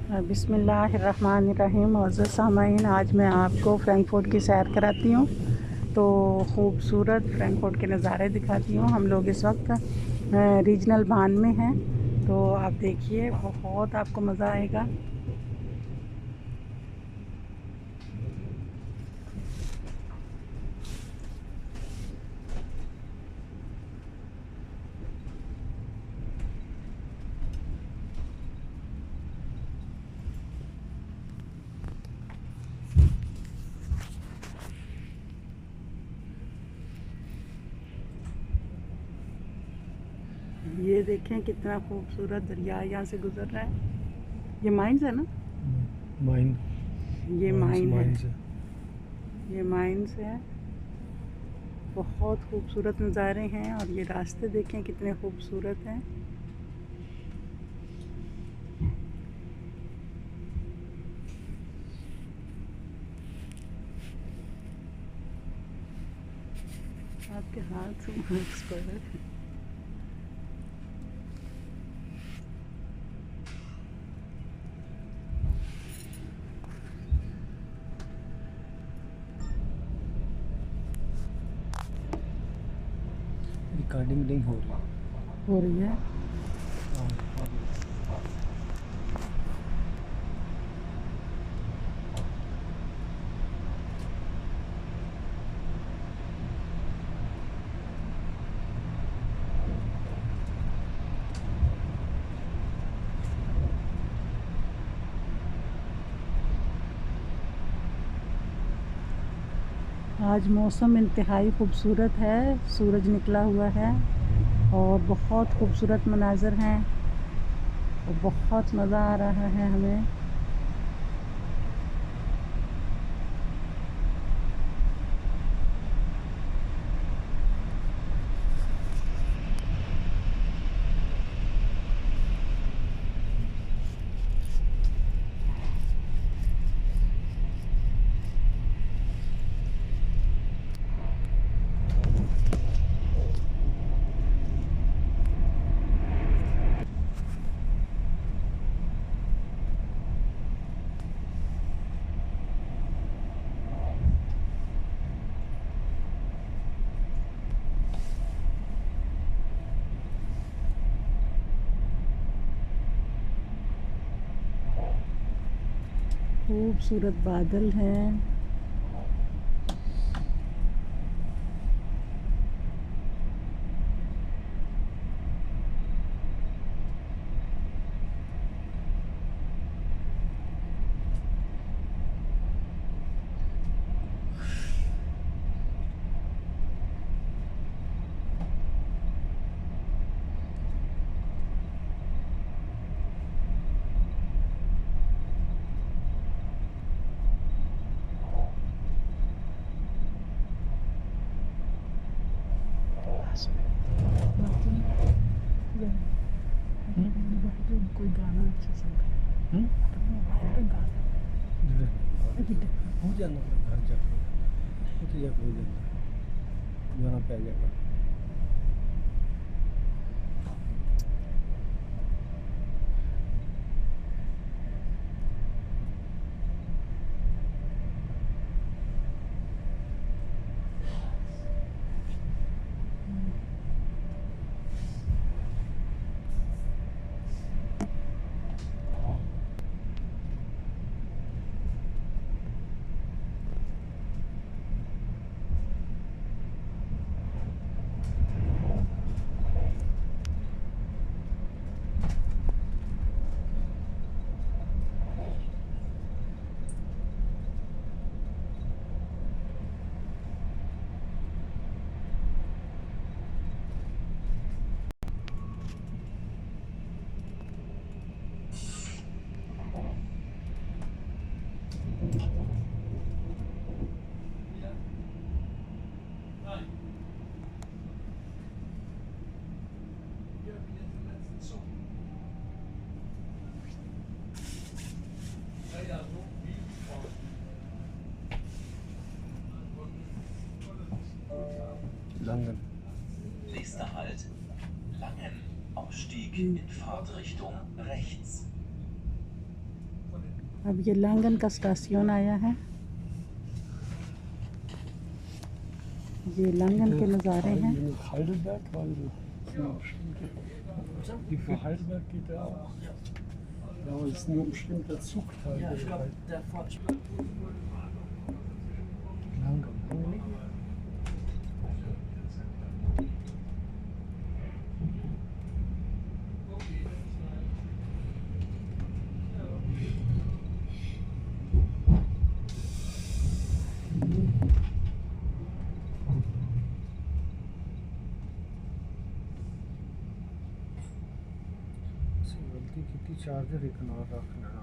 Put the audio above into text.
बिस्मिल्लाहिर्रहमानिर्रहीम। मौजूद सामाईन, आज मैं आपको फ्रैंकफर्ट की सैर कराती हूँ। तो ख़ूबसूरत फ्रैंकफर्ट के नज़ारे दिखाती हूँ। हम लोग इस वक्त रीजनल बान में हैं, तो आप देखिए, बहुत आपको मज़ा आएगा। ये देखें कितना खूबसूरत दरिया यहाँ से गुजर रहा है। ये माइंस है ना? माइन ये माइन है। माइंस है। ये माइंस है। बहुत खूबसूरत नज़ारे हैं और ये रास्ते देखें कितने खूबसूरत हैं। आपके हाथ से मास्क पर है। रिकॉर्डिंग नहीं हो रही है। आज मौसम इंतहाई खूबसूरत है, सूरज निकला हुआ है और बहुत खूबसूरत मनाज़र हैं और बहुत मज़ा आ रहा है हमें। खूबसूरत बादल हैं। कोई गाना अच्छा सा हो जाना घर जाकर हो जाना गाना पै जाएगा। Langen. Nächster Halt, Langen. Ausstieg in Fahrtrichtung rechts. अब ये लांगन का स्टेशन आया है। ये लांगन के नज़ारे हैं। Heidelberg, weil die vor Heidelberg geht ja auch. Ja, aber es ist nur ein bestimmter Zugteil. Ja, ich glaube, der Fortschritt. Lange. गलती की चार्जर एक नाल रख लेना।